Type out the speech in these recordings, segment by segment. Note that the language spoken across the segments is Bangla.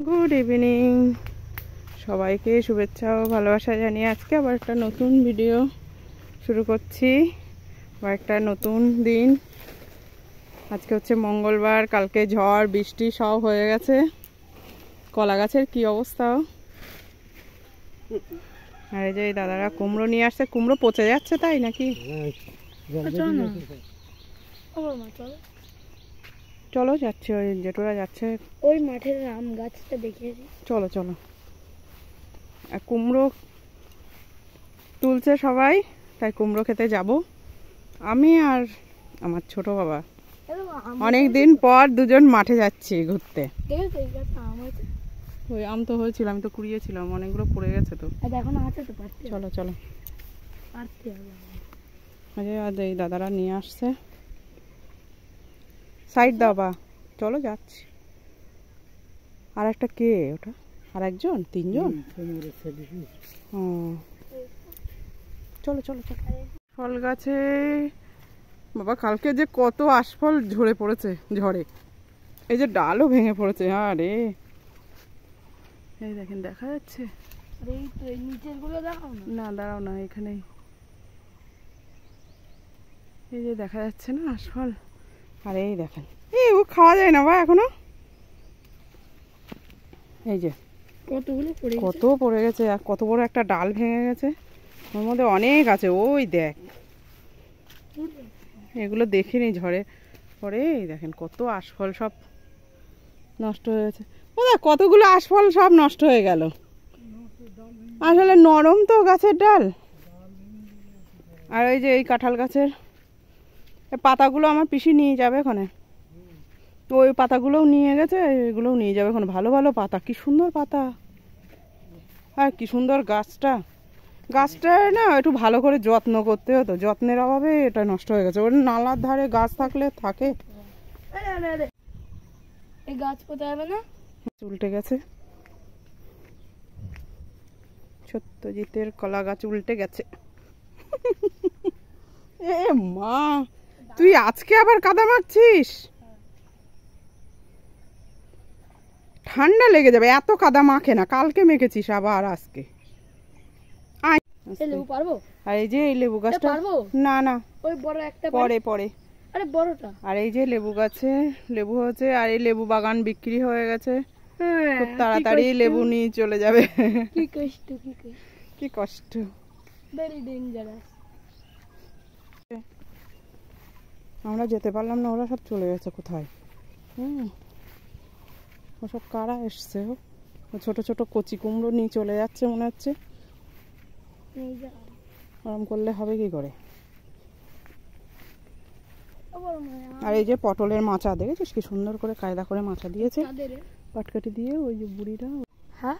গুড ইভিনিং, সবাইকে শুভেচ্ছা ও ভালোবাসা জানিয়ে আজকে আবার একটা নতুন ভিডিও শুরু করছি। আবার একটা নতুন দিন। আজকে হচ্ছে মঙ্গলবার, কালকে ঝড় বৃষ্টি সব হয়ে গেছে। কলা গাছের কি অবস্থা! আর এই যে দাদারা কুমড়ো নিয়ে আসছে, কুমড়ো পচে যাচ্ছে তাই নাকি? চলো যাচ্ছে, ওই জেঠুরা যাচ্ছে ওই মাঠের আম গাছটা দেখে। চলো চলো। আর কুমড়ো তুলছে সবাই, তাই কুমড়ো খেতে যাব আমি আর আমার ছোট বাবা। অনেক দিন পর দুজন মাঠে যাচ্ছি ঘুরতে। ওই আম তো হয়েছিল, আমি তো কুড়িয়েছিলাম, অনেকগুলো পড়ে গেছে তো এখন আছে তো। চলো চলো। আর এই দাদারা নিয়ে আসছে। সাইড দাও বা, চলো যাচ্ছি। আর একটা কে ওটা? আর একজন, তিনজন। চলো চলো চলো। ফল গাছে বাবা কালকে যে কত আশফল ঝরে পড়েছে ঝড়ে, এই যে ডালও ভেঙে পড়েছে। আরে এই দেখেন, দেখা যাচ্ছে না? দাঁড়াও না, এখানেই এই যে দেখা যাচ্ছে না আশফল। আর এই দেখেন, ও খাওয়া যায় না বা এখনো। এই যে কত পড়ে গেছে, আর কত বড় একটা ডাল ভেঙে গেছে। ওর মধ্যে অনেক আছে, ওই দেখ। এগুলো দেখিনি ঝড়ে পরে। এই দেখেন কত আশফল সব নষ্ট হয়ে গেছে। কতগুলো আশফল সব নষ্ট হয়ে গেল। আসলে নরম তো গাছের ডাল। আর ওই যে এই কাঁঠাল গাছের পাতাগুলো আমার পিসি নিয়ে যাবে ওখানে। ওই পাতাগুলোও নিয়ে গেছে, এগুলোও নিয়ে যাবে ওখানে। ভালো ভালো পাতা, কি সুন্দর পাতা। হ্যাঁ, কি সুন্দর গাছটা। গাছটা না একটু ভালো করে যত্ন করতে হতো, যত্নের অভাবে এটা নষ্ট হয়ে গেছে। ওর নালার ধারে গাছ থাকলে থাকে। এই গাছ পোতা যাবে না, উল্টে গেছে। সত্যজিতের কলা গাছ উল্টে গেছে। এ মা, তুই আজকে আবার কাদা মাখছিস? ঠান্ডা লেগে যাবে, এত কাদা মাখে না। কালকে মেখেছিস আবার আজকে। আর এই যে এই লেবু গাছটা, না না ওই বড় একটা পরে পরে। আরে বড়টা। আর এই যে লেবু গাছে লেবু হয়েছে, আর এই লেবু বাগান বিক্রি হয়ে গেছে। খুব তাড়াতাড়ি লেবু নিয়ে চলে যাবে। কি কষ্ট, কি কষ্ট। Very dangerous. আমরা যেতে পারলাম না, ওরা সব চলে গেছে কোথায়। ওসব কারা এসছে? ও ছোট ছোট কচি কুমড়ো নিয়ে চলে যাচ্ছে মনে হচ্ছে। আরাম করলে হবে কি করে। আর এই যে পটলের মাচা দেখেছিস কি সুন্দর করে কায়দা করে মাচা দিয়েছে, পাটকাঠি দিয়ে। ওই যে বুড়িটা। হ্যাঁ,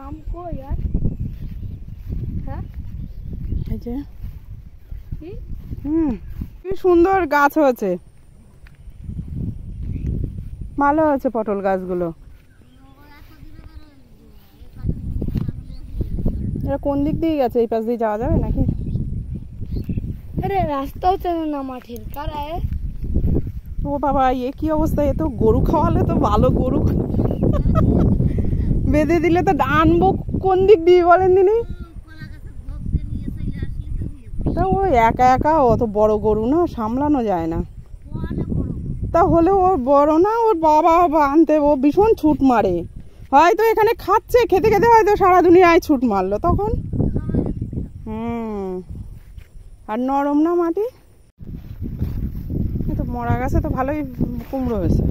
আম কই আর? হ্যাঁ, এই যে কি সুন্দর গাছ হয়েছে। ভালো হয়েছে পটল গাছগুলো। এরা কোন দিক দিয়ে গেছে? এই পাশ দিয়ে যাওয়া যাবে নাকি? আরে রাস্তাও চেনে না মাঠের। কারা? ও বাবা, এ কি অবস্থা! এ তো গরু খাওয়ালে তো ভালো। গরু বেঁধে দিলে তো আনবো কোন দিক দিয়ে বলেন দিনি? তা ও একা একা অত বড় গরু না, সামলানো যায় না। তা হলে ওর বড় না, ওর বাবা আনতে ও ভীষণ ছুট মারে। হয়তো এখানে খাচ্ছে, খেতে খেতে হয়তো সারা দুনিয়ায় ছুট মারলো তখন। আর নরম না মাটি। তো মরা গাছে তো ভালোই কুমড়ো হয়েছে।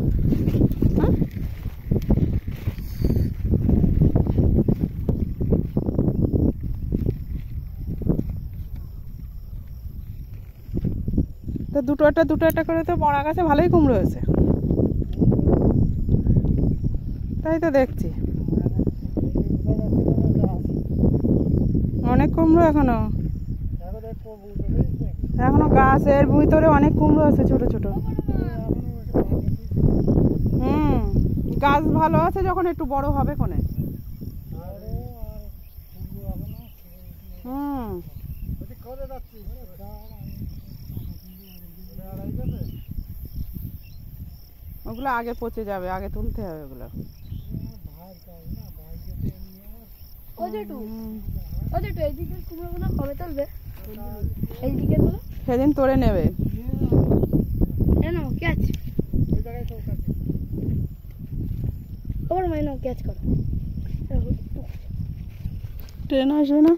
তো দুটো একটা করে তো মরা গাছে ভালোই কুমড়ো হয়েছে। তাই তো দেখছি অনেক কুমড়ো এখনো গাছের ভিতরে অনেক কুমড়ো আছে ছোট ছোট। গাছ ভালো আছে, যখন একটু বড় হবে কোনে। ওগুলো আগে পচে যাবে, আগে তুলতে হবে ওগুলো। এইদিকে কুমড়োগুলো কবে তুলবে? এইদিকে গুলো সেদিন তোরে নেবে। ক্যাচ ওর মাইনা ক্যাচ করো। ট্রেন আসবে না।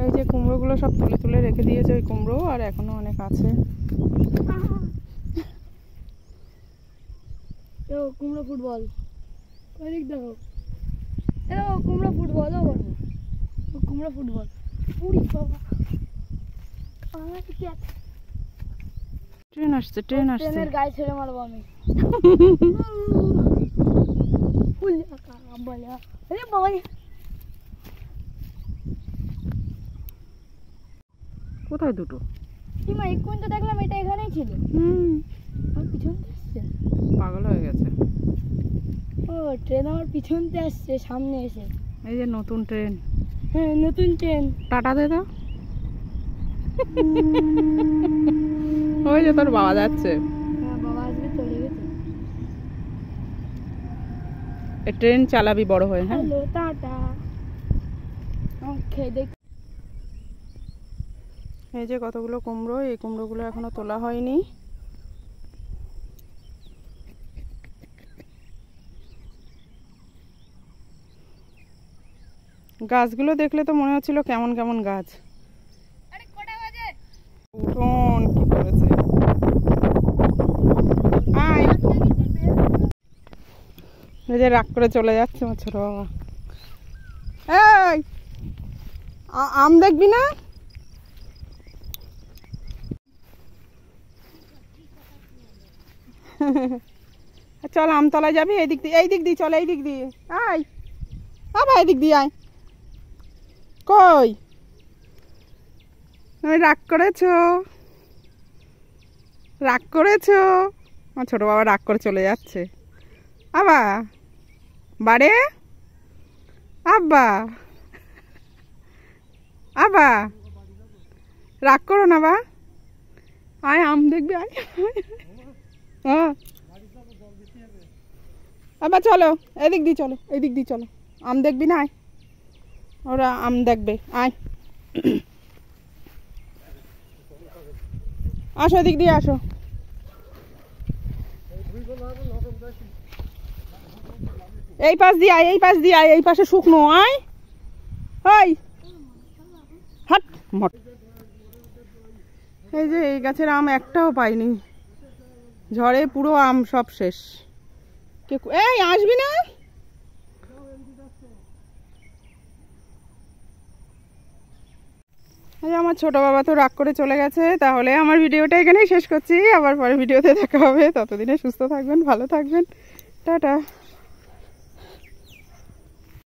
এই যে কুমড়োগুলো সব তুলে তুলে রেখে দিয়েছে ওই কুমড়ো, আর এখনো অনেক আছে। কুমড়ো ফুটবল দেখো, কুমড়ো ফুটবল, কুমড়ো ফুটবল। ট্রেন আসছে, ট্রেন আসছে। ট্রেনের গায়ে ছেড়ে মারবো আমি। কোথায় দুটো? মা এক্ষুনি তো দেখলাম এটা এখানেই ছিল। আমার পিছন আসছে, পাগল হয়ে গেছে। ও ট্রেন আমার পিছন দিয়ে আসছে সামনে এসে। এই যে নতুন ট্রেন। হ্যাঁ নতুন ট্রেন। টাটা দে দাও। ওই যে তোর বাবা যাচ্ছে। হ্যাঁ বাবা আসবে, চলে গেছে। এই ট্রেন চালাবি বড় হয়ে। হ্যাঁ হ্যালো টাটা। ওকে দেখ। এই যে কতগুলো কুমড়ো, এই কুমড়োগুলো এখনো তোলা হয়নি। গাছগুলো দেখলে তো মনে হচ্ছিল কেমন কেমন গাছ। উঠোন কি করেছে। এই যে রাগ করে চলে যাচ্ছে আমার ছোট বাবা। এই আম দেখবি না? চল আমতলায় যাবি, এই দিক দিয়ে, এই দিক দিয়ে চল, এই দিক দিয়ে আয়। আবার এই দিক দিয়ে আয়। কই তুমি রাগ করেছো? রাগ করেছো? আমার ছোট বাবা রাগ করে চলে যাচ্ছে। আবা বাড়ে, আব্বা আবা রাগ করো না বা। আয় আম দেখবি, আয়। হ্যাঁ আবার চলো, এদিক দিয়ে চলো, এদিক দিয়ে চলো। আম দেখবি না? আয়, ওরা আম দেখবে। আয় আসো, এদিক দিয়ে আসো। এই পাশ দিয়ে আয়, এই পাশ দিয়ে আয়, এই পাশে শুকনো। আয় ওই হাট মট। এই যে এই গাছের আম একটাও পাইনি, ঝড়ে পুরো আম সব শেষ। এই আসবি না? আমার ছোট বাবা তো রাগ করে চলে গেছে। তাহলে আমার ভিডিওটা এখানেই শেষ করছি। আবার পরে ভিডিওতে দেখা হবে। ততদিনে সুস্থ থাকবেন, ভালো থাকবেন। টাটা।